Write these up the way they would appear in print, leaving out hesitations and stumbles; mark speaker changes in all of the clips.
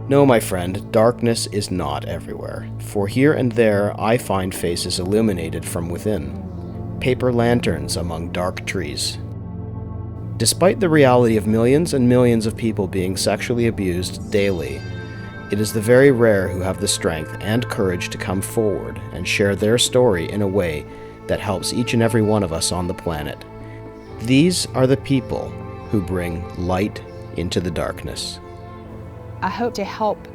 Speaker 1: No, my friend, darkness is not everywhere, for here and there I find faces illuminated from within, paper lanterns among dark trees. Despite the reality of millions and millions of people being sexually abused daily, it is the very rare who have the strength and courage to come forward and share their story in a way that helps each and every one of us on the planet. These are the people who bring light into the darkness.
Speaker 2: I hope to help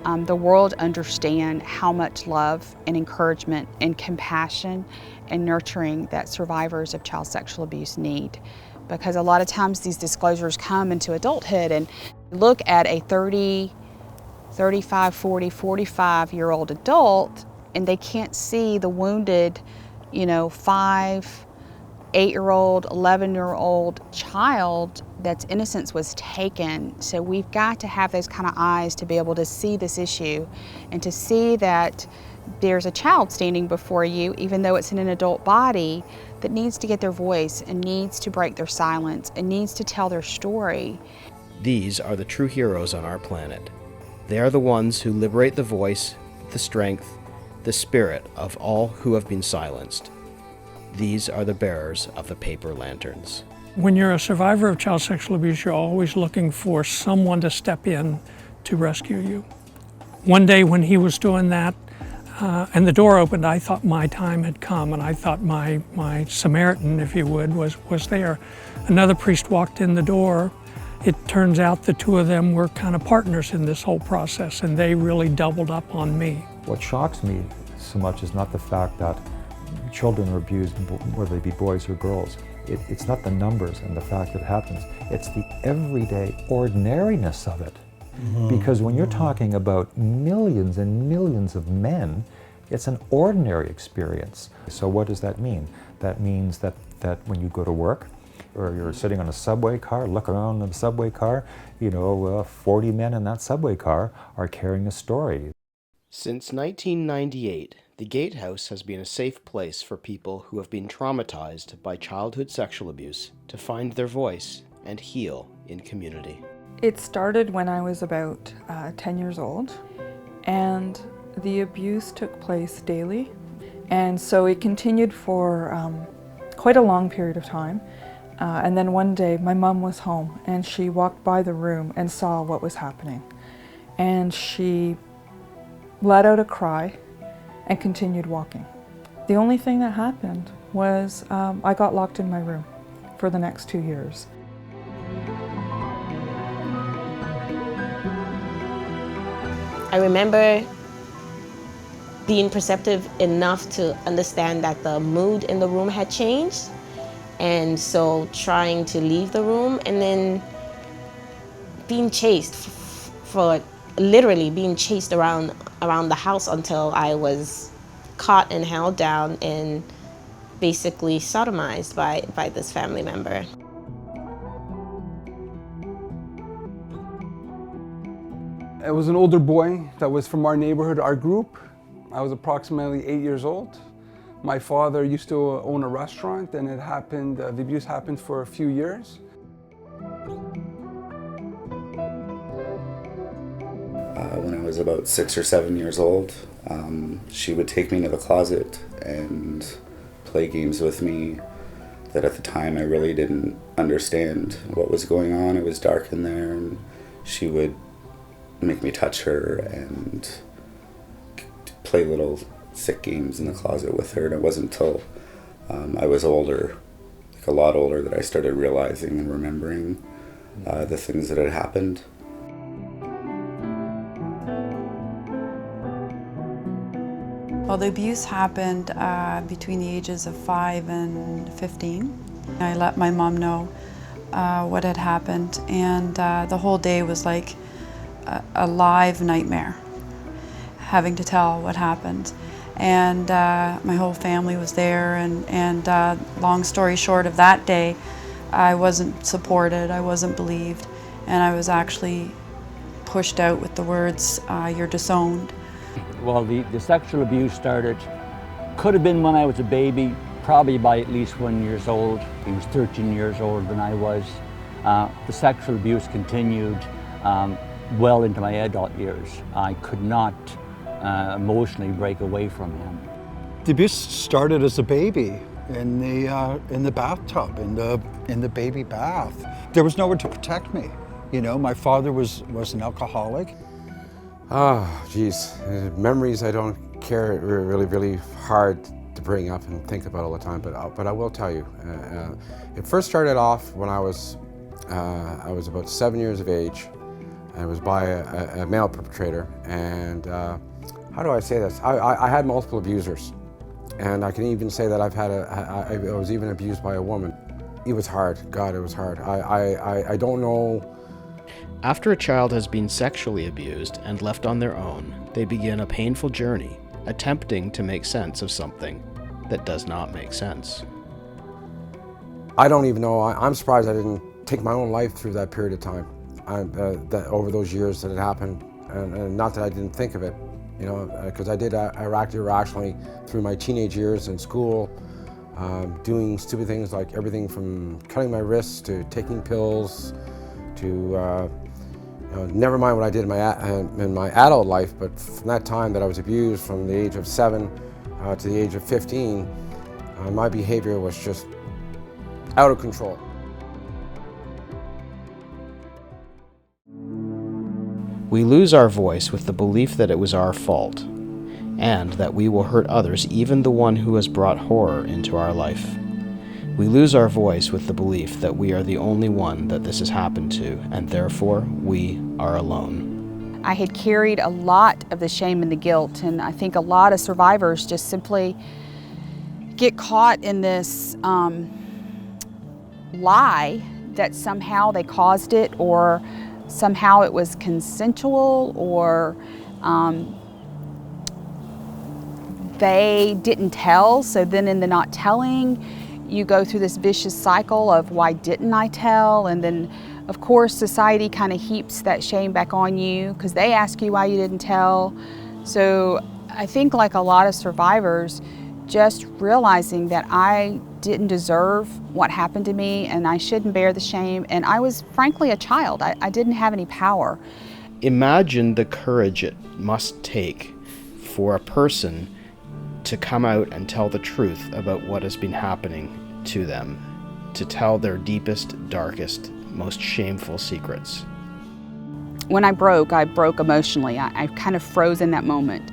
Speaker 2: the world understand how much love and encouragement and compassion and nurturing that survivors of child sexual abuse need. Because a lot of times these disclosures come into adulthood and look at a 30, 35, 40, 45-year-old adult and they can't see the wounded, 5, 8-year-old, 11-year-old child that's innocence was taken. So we've got to have those kind of eyes to be able to see this issue and to see that there's a child standing before you, even though it's in an adult body, that needs to get their voice and needs to break their silence and needs to tell their story.
Speaker 1: These are the true heroes on our planet. They are the ones who liberate the voice, the strength, the spirit of all who have been silenced. These are the bearers of the paper lanterns.
Speaker 3: When you're a survivor of child sexual abuse, you're always looking for someone to step in to rescue you. One day when he was doing that, and the door opened, I thought my time had come, and I thought my Samaritan, if you would, was there. Another priest walked in the door. It turns out the two of them were kind of partners in this whole process, and they really doubled up on me.
Speaker 4: What shocks me so much is not the fact that children are abused, whether they be boys or girls. It's not the numbers and the fact that it happens. It's the everyday ordinariness of it. Because when you're talking about millions and millions of men, it's an ordinary experience. So what does that mean? That means that when you go to work, or you're sitting on a subway car, look around in the subway car, 40 men in that subway car are carrying a story.
Speaker 1: Since 1998, the Gatehouse has been a safe place for people who have been traumatized by childhood sexual abuse to find their voice and heal in community.
Speaker 5: It started when I was about 10 years old, and the abuse took place daily. And so it continued for quite a long period of time. And then one day my mom was home and she walked by the room and saw what was happening. And she let out a cry and continued walking. The only thing that happened was I got locked in my room for the next 2 years.
Speaker 6: I remember being perceptive enough to understand that the mood in the room had changed, and so trying to leave the room, and then being chased literally being chased around the house until I was caught and held down and basically sodomized by this family member.
Speaker 7: It was an older boy that was from our neighborhood, our group. I was approximately 8 years old. My father used to own a restaurant, and the abuse happened for a few years.
Speaker 8: When I was about 6 or 7 years old, she would take me to the closet and play games with me that at the time I really didn't understand what was going on. It was dark in there, and she would make me touch her and play little sick games in the closet with her. And it wasn't until I was older, like a lot older, that I started realizing and remembering the things that had happened.
Speaker 9: Well, the abuse happened between the ages of 5 and 15. I let my mom know what had happened, and the whole day was like a live nightmare, having to tell what happened. And my whole family was there, and long story short of that day, I wasn't supported, I wasn't believed, and I was actually pushed out with the words, "You're disowned."
Speaker 10: Well, the sexual abuse started, could have been when I was a baby, probably by at least 1 year old. He was 13 years older than I was. The sexual abuse continued. well into my adult years. I could not emotionally break away from him.
Speaker 11: The abuse started as a baby in the bathtub, in the baby bath. There was nowhere to protect me. You know, my father was an alcoholic.
Speaker 12: Oh, geez, memories I don't care, really hard to bring up and think about all the time. But I will tell you, it first started off when I was about 7 years of age. And it was by a male perpetrator. And how do I say this? I had multiple abusers. And I can even say that I was even abused by a woman. It was hard. God, it was hard. I don't know.
Speaker 1: After a child has been sexually abused and left on their own, they begin a painful journey, attempting to make sense of something that does not make sense.
Speaker 12: I don't even know. I'm surprised I didn't take my own life through that period of time. Over those years that it happened, and not that I didn't think of it, you know, because I did act irrationally through my teenage years in school, doing stupid things like everything from cutting my wrists to taking pills to, you know, never mind what I did in my adult life, but from that time that I was abused from the age of 7 to the age of 15, my behavior was just out of control.
Speaker 1: We lose our voice with the belief that it was our fault, and that we will hurt others, even the one who has brought horror into our life. We lose our voice with the belief that we are the only one that this has happened to, and therefore we are alone.
Speaker 2: I had carried a lot of the shame and the guilt, and I think a lot of survivors just simply get caught in this lie that somehow they caused it, or somehow it was consensual, or they didn't tell, so then in the not telling, you go through this vicious cycle of why didn't I tell, and then of course society kind of heaps that shame back on you because they ask you why you didn't tell. So I think, like a lot of survivors, just realizing that I didn't deserve what happened to me and I shouldn't bear the shame, and I was frankly a child. I didn't have any power.
Speaker 1: Imagine the courage it must take for a person to come out and tell the truth about what has been happening to them, to tell their deepest, darkest, most shameful secrets.
Speaker 2: When I broke emotionally. I kind of froze in that moment.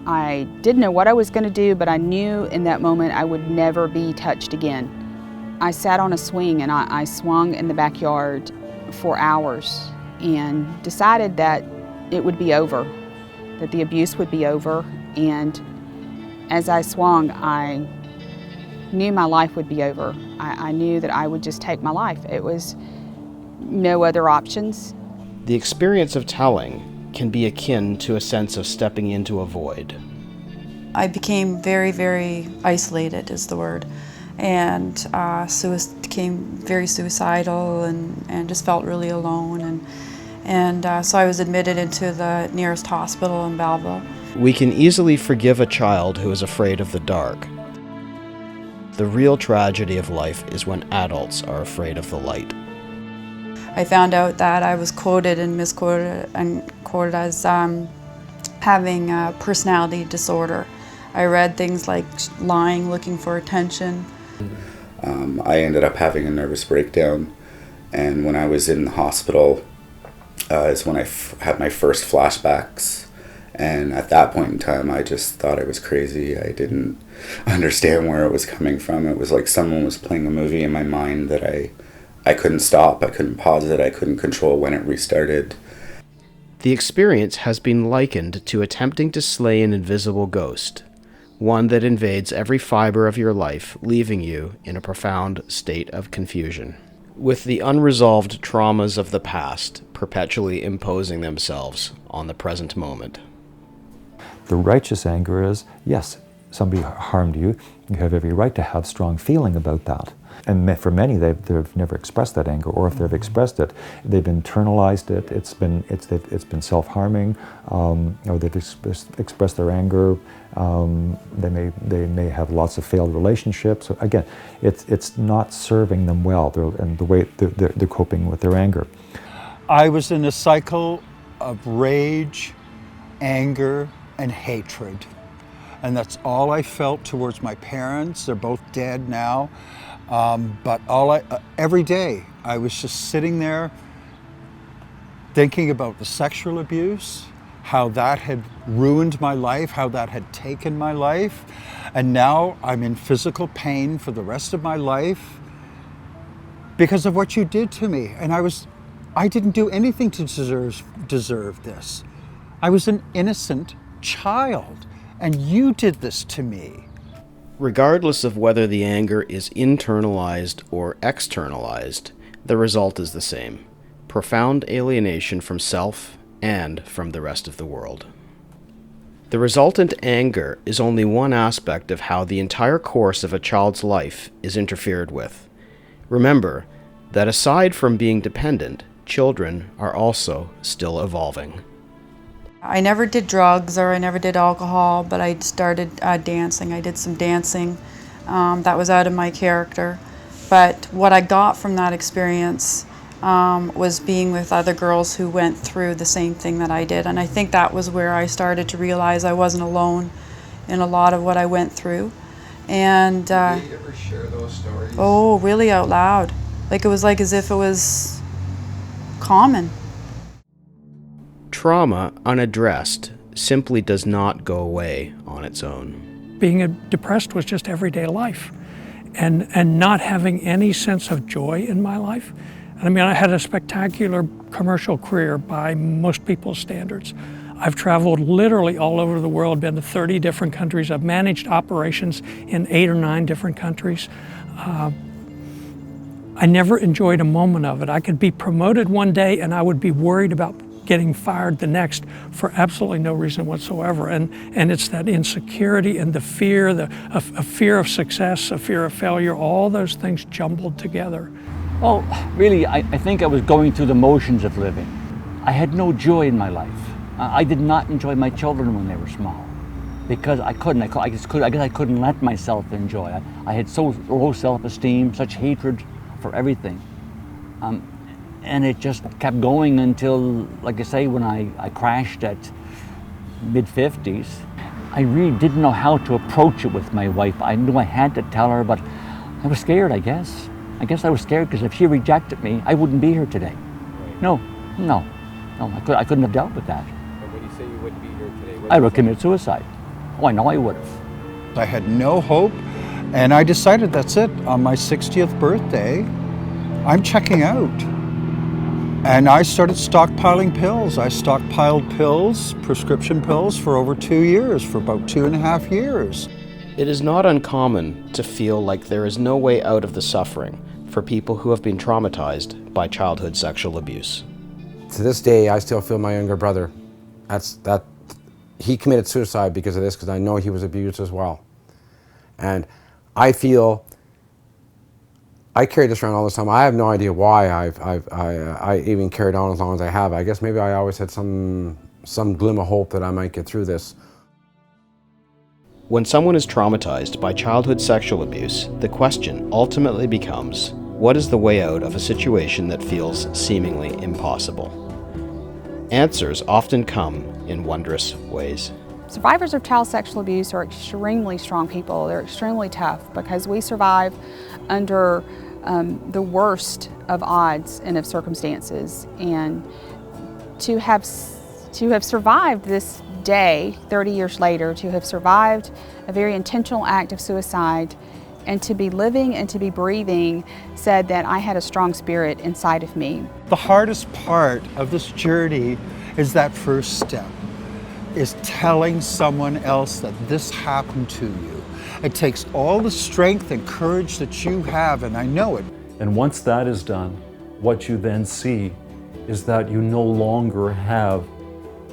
Speaker 2: I didn't know what I was going to do, but I knew in that moment I would never be touched again. I sat on a swing and I swung in the backyard for hours and decided that it would be over, that the abuse would be over. And as I swung, I knew my life would be over. I knew that I would just take my life. It was no other options.
Speaker 1: The experience of telling can be akin to a sense of stepping into a void.
Speaker 9: I became very, very isolated is the word, and became very suicidal and just felt really alone. And so I was admitted into the nearest hospital in Belleville.
Speaker 1: We can easily forgive a child who is afraid of the dark. The real tragedy of life is when adults are afraid of the light.
Speaker 9: I found out that I was quoted and misquoted and quoted as having a personality disorder. I read things like lying, looking for attention.
Speaker 8: I ended up having a nervous breakdown, and when I was in the hospital is when I had my first flashbacks. And at that point in time, I just thought I was crazy. I didn't understand where it was coming from. It was like someone was playing a movie in my mind that I couldn't stop, I couldn't pause it, I couldn't control when it restarted.
Speaker 1: The experience has been likened to attempting to slay an invisible ghost, one that invades every fiber of your life, leaving you in a profound state of confusion, with the unresolved traumas of the past perpetually imposing themselves on the present moment.
Speaker 4: The righteous anger is, yes, somebody harmed you. You have every right to have strong feeling about that. And for many, they've never expressed that anger, or if they've expressed it, they've internalized it. It's been self-harming, or they've expressed their anger. They may have lots of failed relationships. So again, it's not serving them well, and the way they're coping with their anger.
Speaker 11: I was in a cycle of rage, anger, and hatred. And that's all I felt towards my parents. They're both dead now. But every day I was just sitting there thinking about the sexual abuse, how that had ruined my life, how that had taken my life. And now I'm in physical pain for the rest of my life because of what you did to me. And I didn't do anything to deserve this. I was an innocent child, and you did this to me.
Speaker 1: Regardless of whether the anger is internalized or externalized, the result is the same: profound alienation from self and from the rest of the world. The resultant anger is only one aspect of how the entire course of a child's life is interfered with. Remember that aside from being dependent, children are also still evolving.
Speaker 9: I never did drugs or I never did alcohol, but I started dancing. I did some dancing. That was out of my character. But what I got from that experience was being with other girls who went through the same thing that I did. And I think that was where I started to realize I wasn't alone in a lot of what I went through. And
Speaker 11: did you ever share those stories?
Speaker 9: Oh, really out loud. It was like as if it was common.
Speaker 1: Trauma unaddressed simply does not go away on its own.
Speaker 3: Being depressed was just everyday life, and not having any sense of joy in my life. I mean, I had a spectacular commercial career by most people's standards. I've traveled literally all over the world, been to 30 different countries. I've managed operations in 8 or 9 different countries. I never enjoyed a moment of it. I could be promoted one day and I would be worried about getting fired the next for absolutely no reason whatsoever. And it's that insecurity and the fear, a fear of success, a fear of failure, all those things jumbled together.
Speaker 10: Well, really, I think I was going through the motions of living. I had no joy in my life. I did not enjoy my children when they were small because I couldn't. I guess I couldn't let myself enjoy. I had so low self-esteem, such hatred for everything. And it just kept going until, like I say, when I crashed at mid-50s. I really didn't know how to approach it with my wife. I knew I had to tell her, but I was scared, I guess. I guess I was scared because if she rejected me, I wouldn't be here today. No, I couldn't have dealt with that.
Speaker 4: And when you say you wouldn't be here today,
Speaker 10: I would have committed suicide. Oh, I know I would have.
Speaker 11: I had no hope, and I decided that's it. On my 60th birthday, I'm checking out. And I started stockpiling pills. I stockpiled pills, prescription pills, for over 2 years, for about 2.5 years.
Speaker 1: It is not uncommon to feel like there is no way out of the suffering for people who have been traumatized by childhood sexual abuse.
Speaker 12: To this day, I still feel my younger brother. He committed suicide because of this, because I know he was abused as well. And I feel I carry this around all the time. I have no idea why I even carried on as long as I have. I guess maybe I always had some glimmer of hope that I might get through this.
Speaker 1: When someone is traumatized by childhood sexual abuse, the question ultimately becomes, what is the way out of a situation that feels seemingly impossible? Answers often come in wondrous ways.
Speaker 2: Survivors of child sexual abuse are extremely strong people. They're extremely tough because we survive under the worst of odds and of circumstances. And to have survived this day, 30 years later, to have survived a very intentional act of suicide, and to be living and to be breathing said that I had a strong spirit inside of me.
Speaker 11: The hardest part of this journey is that first step, is telling someone else that this happened to you. It takes all the strength and courage that you have, and I know it.
Speaker 13: And once that is done, what you then see is that you no longer have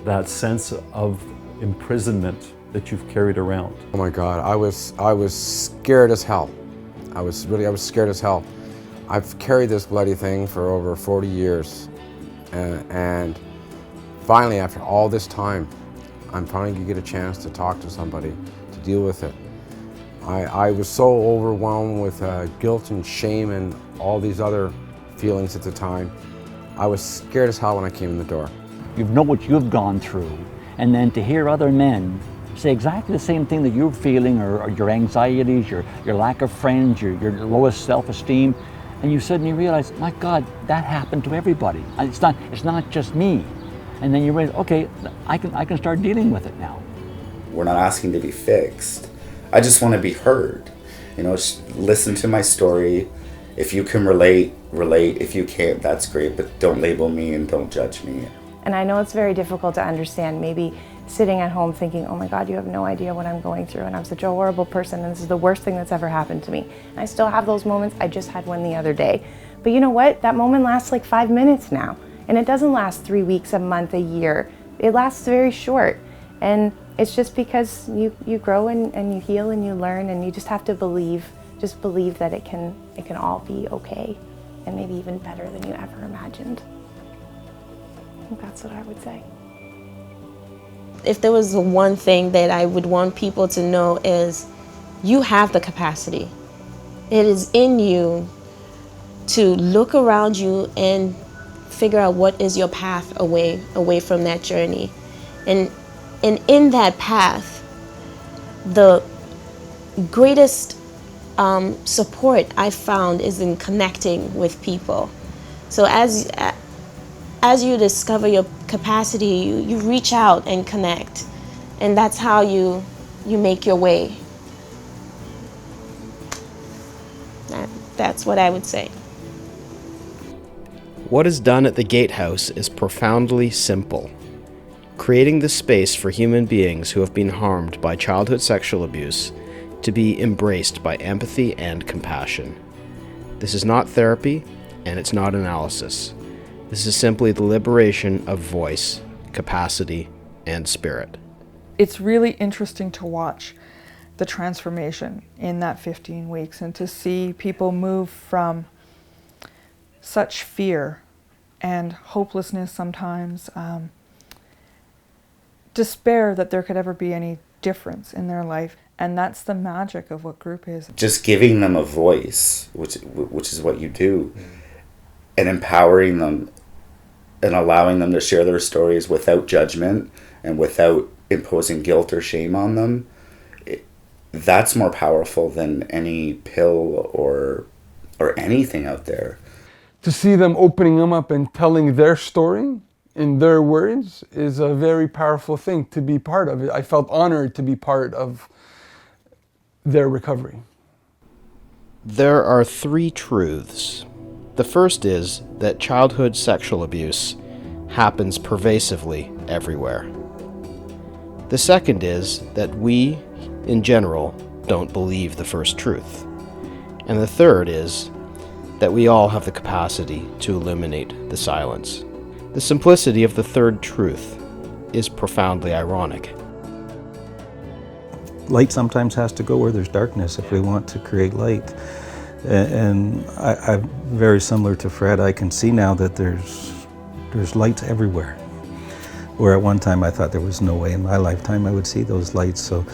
Speaker 13: that sense of imprisonment that you've carried around.
Speaker 12: Oh my God, I was scared as hell. I was scared as hell. I've carried this bloody thing for over 40 years. And finally, after all this time, I'm finally gonna get a chance to talk to somebody, to deal with it. I was so overwhelmed with guilt and shame and all these other feelings at the time. I was scared as hell when I came in the door.
Speaker 10: You know what you've gone through, and then to hear other men say exactly the same thing that you're feeling, or your anxieties, your lack of friends, your lowest self-esteem, and you suddenly realize, my God, that happened to everybody. It's not just me. And then you realize, okay, I can start dealing with it now.
Speaker 8: We're not asking to be fixed. I just want to be heard. You know, listen to my story. If you can relate. If you can't, that's great, but don't label me and don't judge me.
Speaker 14: And I know it's very difficult to understand, maybe sitting at home thinking, oh my God, you have no idea what I'm going through, and I'm such a horrible person, and this is the worst thing that's ever happened to me. And I still have those moments. I just had one the other day. But you know what? That moment lasts like 5 minutes now. And it doesn't last 3 weeks, a month, a year. It lasts very short. And it's just because you grow and you heal and you learn, and you just have to believe that it can all be okay, and maybe even better than you ever imagined. I think that's what I would say.
Speaker 6: If there was one thing that I would want people to know is you have the capacity. It is in you to look around you and figure out what is your path away from that journey. And in that path, the greatest support I found is in connecting with people. So as you discover your capacity, you reach out and connect, and that's how you make your way. That's what I would say.
Speaker 1: What is done at the Gatehouse is profoundly simple. Creating the space for human beings who have been harmed by childhood sexual abuse to be embraced by empathy and compassion. This is not therapy, and it's not analysis. This is simply the liberation of voice, capacity, and spirit.
Speaker 5: It's really interesting to watch the transformation in that 15 weeks and to see people move from such fear and hopelessness sometimes, despair that there could ever be any difference in their life. And that's the magic of what group is.
Speaker 8: Just giving them a voice, which is what you do, and empowering them and allowing them to share their stories without judgment and without imposing guilt or shame on them, that's more powerful than any pill or anything out there.
Speaker 7: To see them opening them up and telling their story in their words is a very powerful thing to be part of it. I felt honored to be part of their recovery.
Speaker 1: There are 3 truths. The first is that childhood sexual abuse happens pervasively everywhere. The second is that we, in general, don't believe the first truth. And the third is that we all have the capacity to illuminate the silence. The simplicity of the third truth is profoundly ironic.
Speaker 4: Light sometimes has to go where there's darkness if we want to create light. And I'm very similar to Fred. I can see now that there's lights everywhere. Where at one time I thought there was no way in my lifetime I would see those lights. So,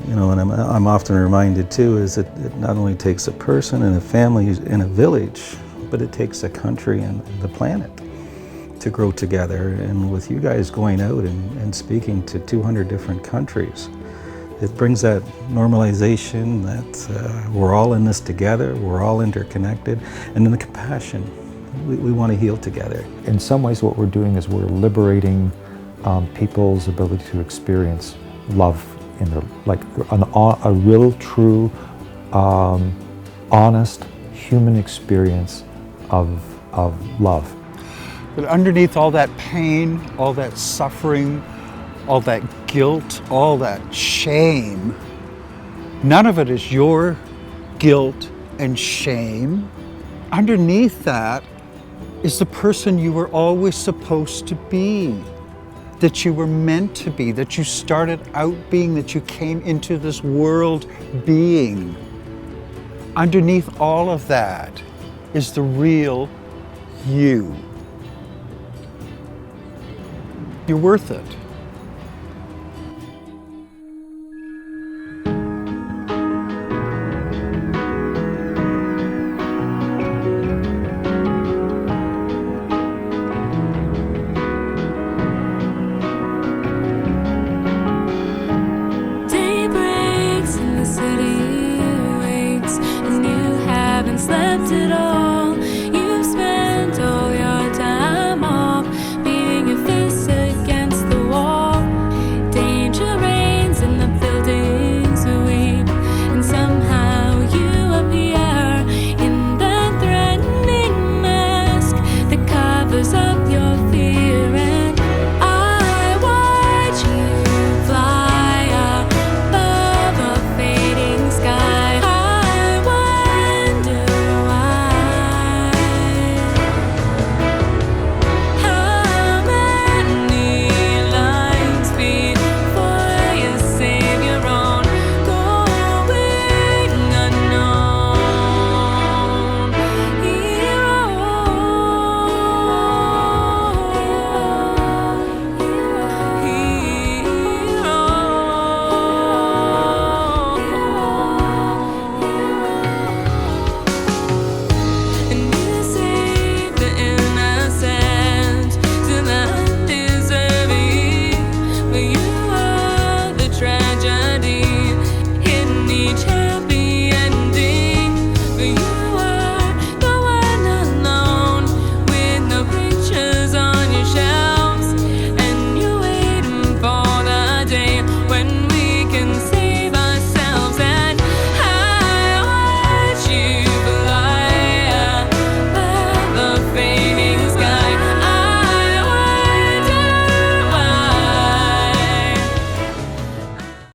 Speaker 4: you know, and I'm often reminded too is that it not only takes a person and a family in a village, but it takes a country and the planet to grow together. And with you guys going out and speaking to 200 different countries, it brings that normalization that we're all in this together, we're all interconnected, and then the compassion. We want to heal together. In some ways what we're doing is we're liberating people's ability to experience love in their, like a real, true, honest human experience of love.
Speaker 11: But underneath all that pain, all that suffering, all that guilt, all that shame, none of it is your guilt and shame. Underneath that is the person you were always supposed to be, that you were meant to be, that you started out being, that you came into this world being. Underneath all of that is the real you. You're worth it.